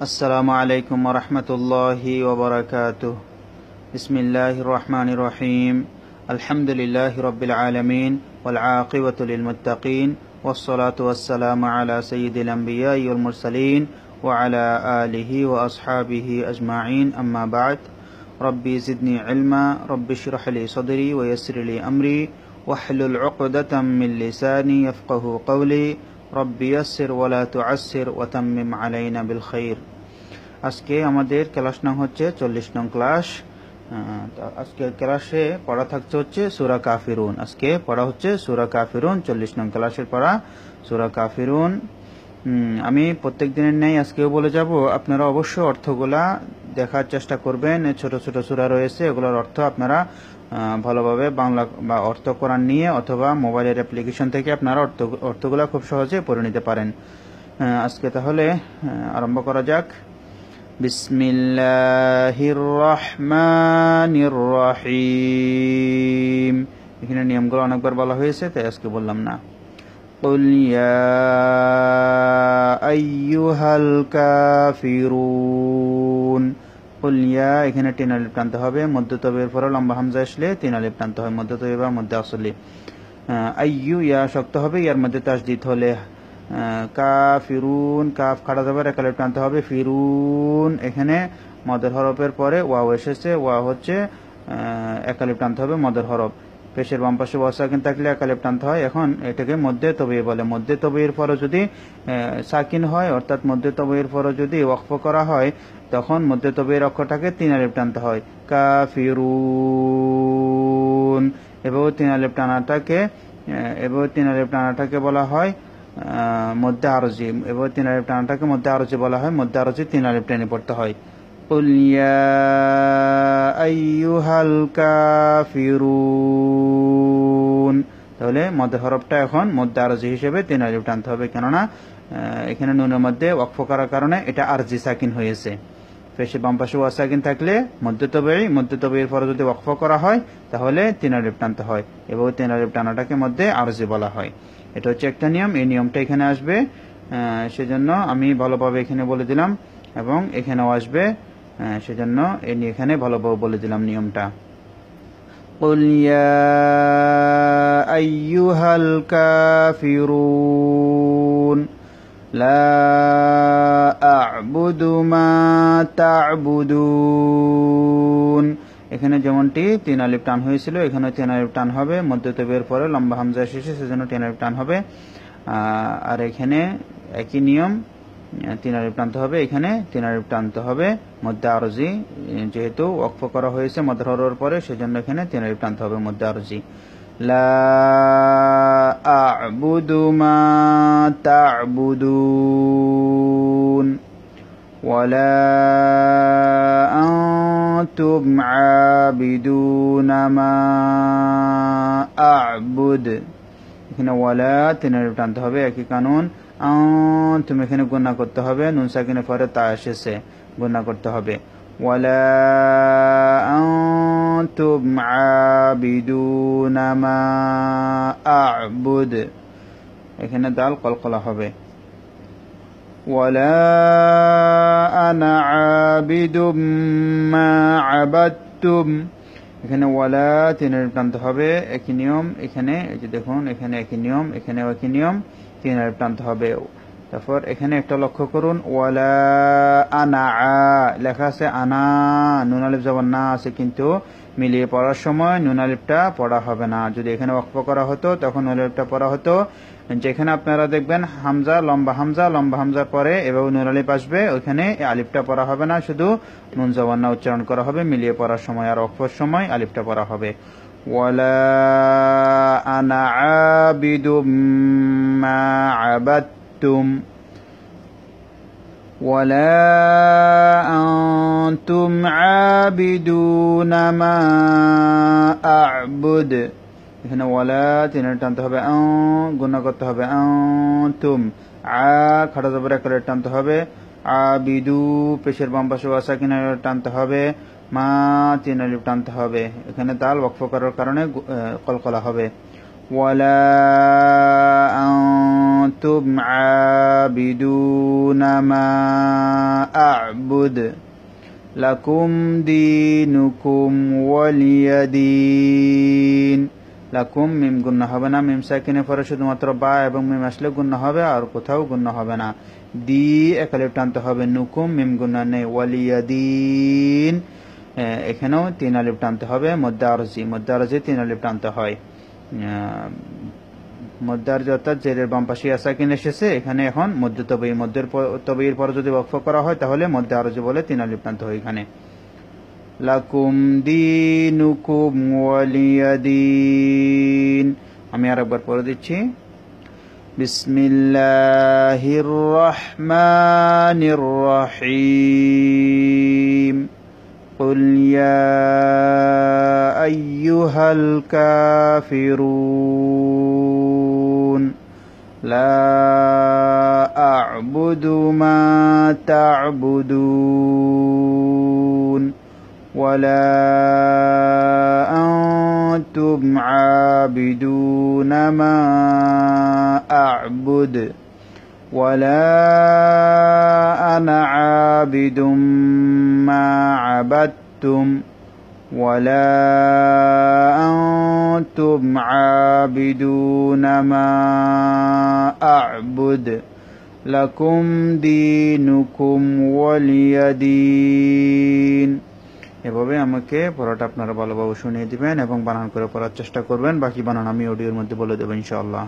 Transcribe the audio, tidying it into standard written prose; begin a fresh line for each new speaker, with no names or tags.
আসসালামু আলাইকুম ওয়া রাহমাতুল্লাহি ওয়া বারাকাতুহু। বিসমিল্লাহির রহমানির রহিম। আলহামদুলিল্লাহি রাব্বিল আলামিন ওয়াল আকিবাতু লিল মুত্তাকিন ওয়াস সালাতু ওয়াস সালামু আলা সাইয়্যিদিল আমবিয়াই ওয়াল মুরসালিন ওয়া আলা আলিহি ওয়া আসহাবিহি আজমাইন, আম্মা বা'দ। রব্বি জিদনি ইলমা, রব্বি ইশরাহ লি সাদরি ওয়া ইয়াসসির লি আমরি ওয়াহলুল উকদাতাম মিন লিসানি ইয়াফকাহু কওলি। রব্বি ইয়াসসির ওয়া লা তু'আসসির ওয়া তাম্মিম আলাইনা বিল খাইর। আজকে আমাদের ক্লাস নং হচ্ছে 40 নং ক্লাস। আজকে ক্লাসে পড়া থাকছে হচ্ছে সূরা কাফিরুন। আজকে পড়া হচ্ছে সূরা কাফিরুন, 40 নং ক্লাসের পড়া সূরা কাফিরুন। আমি প্রত্যেক দিনের ন্যায় আজকেও বলে যাব, আপনারা অবশ্যই অর্থগুলা দেখার চেষ্টা করবেন। ছোট ছোট সূরা রয়েছে, এগুলোর অর্থ আপনারা ভালোভাবে বাংলা বা অর্থ কোরআন নিয়ে অথবা মোবাইলের অ্যাপ্লিকেশন থেকে আপনারা অর্থগুলা খুব সহজে পড়ে নিতে পারেন। আজকে তাহলে আরম্ভ করা যাক। বিসমিল্লাহির রহমানির রহিম। এখানে নিয়মগুলো অনেকবার বলা হয়েছে, তাই আজকে বললাম না। কুল ইয়া আইয়ুহাল কাফিরুন। কুল ইয়া, এখানে 3 আলিফ টানতে হবে। মধ্যতবের পরে লম্বা হামজা আসলে 3 আলিফ টানতে হয়, মধ্যতবে বা মধ্যে আসলে। আইয়ু, ইয়া শক্ত হবে, ইয়ার মধ্যে তাসদীদ হলে কাফিরুন, কাফ খাড়া যাবে, 1 আলিফ টানতে হবে। ফিরুন, এখানে মদের হরফের পরে ওয়াও এসেছে, ওয়া হচ্ছে 1 আলিফ টানতে হবে মদের হরফ। পেশের বাম পাশে ওয়া সাকিন থাকলে 1 আলিফ টানতে হয়। এখন এটাকে মধ্যে তবে বলে। মধ্যে তবের পরে যদি সাকিন হয়, অর্থাৎ মধ্যে তবের পরে যদি ওয়াকফ করা হয়, তখন মধ্যে তবের অক্ষরটাকে 3 আলিফ টানতে হয়। কাফিরুন, এভাবে 3 আলিফ টানাটাকে বলা হয় মধ্যে আরজি। এবার 3 আলিফ টানাটাকে মধ্যে আরজি বলা হয়। মধ্যে আরজি 3 আলিফ টেনে পড়তে হয়। কুল ইয়া আইয়ুহাল কাফিরুন। তাহলে মধ্যে হরফটা এখন মধ্যে আরজি হিসেবে 3 আলিফ টানতে হবে, কেননা এখানে নুনের মধ্যে ওয়াকফ করার কারণে এটা আরজি সাকিন হয়েছে। পেশে বাম পাশে ওয়া সাকিন থাকলে মধ্যে তবের পরে যদি ওয়াকফ করা হয়, তাহলে 3 আলিফ টানতে হয়। এবং 3 আলিফ টানাটাকে মধ্যে আরজি বলা হয়। এটা হচ্ছে একটা নিয়ম। এই নিয়মটা এখানে আসবে, সেজন্য আমি ভালোভাবে এখানে বলে দিলাম, এবং এখানেও আসবে, সেজন্য এখানে ভালোভাবে বলে দিলাম নিয়মটা। কুল ইয়া আইয়ুহাল কাফিরুন লা আ'বুদু মা তা'বুদুন। এখানে যেমনটি 3 আলিফ টান হয়েছিল, এখানে 3 আলিফ টান হবে। মধ্যে তবের পরে লম্বা হামজা এসেছে, সেজন্য 3 আলিফ টান হবে। আর এখানে একই নিয়ম, 3 আলিফ টানতে হবে। এখানে 3 আলিফ টানতে হবে মধ্যে আরজি, যেহেতু ওয়াকফ করা হয়েছে মধ্যে হরফের পরে, সেজন্য এখানে 3 আলিফ টানতে হবে মধ্যে আরজি। লা আ'বুদু মা তা'বুদুন ওয়ালা আনতুম আবিদুনা মা আ'বুদ। এখানে ওয়ালা 3 আলিফ টানতে হবে, একই কানুন। তুমি এখানে গুণা করতে হবে, নুন সাকিনের পরে তা এসেছে, গুণা করতে হবে। ওয়ালা আনতুম আবিদুনা মা আ'বুদ, এখানে দাল কলকলা হবে। ওয়ালা আনা আবিদুম মা আবাদতুম, এখানে ওয়ালা 3 আলিফ টানতে হবে, একই নিয়ম। এখানে এই যে দেখুন, এখানে একই নিয়ম, এখানেও একই নিয়ম, 3 আলিফ টানতে হবে। তারপর এখানে একটা লক্ষ্য করুন, ওয়ালা আনা লেখা আছে, আনা নুন আলিফ জবর না আছে, কিন্তু মিলিয়ে পড়ার সময় নুন আলিফটা পড়া হবে না। যদি এখানে ওয়াকফ করা হতো, তখন নুন আলিফটা পড়া হতো। যেখানে আপনারা দেখবেন হামজা, লম্বা হামজার পরে এভাবে নুন আলিফ আসবে, ওইখানে আলিফটা পড়া হবে না, শুধু নুন জবর না উচ্চারণ করা হবে মিলিয়ে পড়ার সময়। আর ওয়াকফের সময় আলিফটা পড়া হবে। ওয়ালা আনা আবিদুম মা আবাদতুম ওয়ালা আনতুম আবিদুনা মা আ'বুদ। এখানে ওয়ালা 3 আলিফ টানতে হবে, গুণা করতে হবে। আনতুম, খাড়া জবর 1 আলিফ টানতে হবে। আবিদু, পেশের বাম পাশে ওয়া সাকিন টানতে হবে। মা 3 আলিফ টানতে হবে। এখানে দাল ওয়াকফ করার কারণে কলকলা হবে। ওয়ালা أنتم عابدون ما أعبد لكم دينكم ولي دين লাকুম মিম গুণনা হবে না, মিম সাকিনের পরে শুধুমাত্র বা এবং মিম আসলে গুণনা হবে, আর কোথাও গুণনা হবে না। দি একালিফ টানতে হবে, নুকুম মিম গুণনা নেই, ওয়ালিয়াদিন এখানেও 3 আলিফ টানতে হবে। মধ্যে আরজি 3 আলিফ টানতে হয়। মধ্যে আরজি অর্থাৎ জেরের বাম পাশে সাকিন এসেছে, এখানে এখন মধ্যে তবেই, মধ্যের তবেইর পরে যদি ওয়াকফ করা হয় তাহলে মধ্যে আরজি বলে 3 আলিফ টানতে হয় এখানে। লাকুম দীনুকুম ওয়ালিয়াদিন। আমি আরেকবার পড়ে দিচ্ছি। বিসমিল্লাহির রহমানির রহিম। কুল ইয়া আইয়ুহাল কাফিরুন লা আ'বুদু মা তা'বুদুন ولا أنتم عابدون ما أعبد ولا أنا عابد ما عبدتم ولا أنتم عابدون ما أعبد لكم دينكم ولي دين। এভাবে আমাকে পড়াটা আপনারা ভালোভাবে শুনিয়ে দিবেন এবং বানান করে পড়ার চেষ্টা করবেন। বাকি বানান আমি অডিওর মধ্যে বলে দেবো ইনশাআল্লাহ।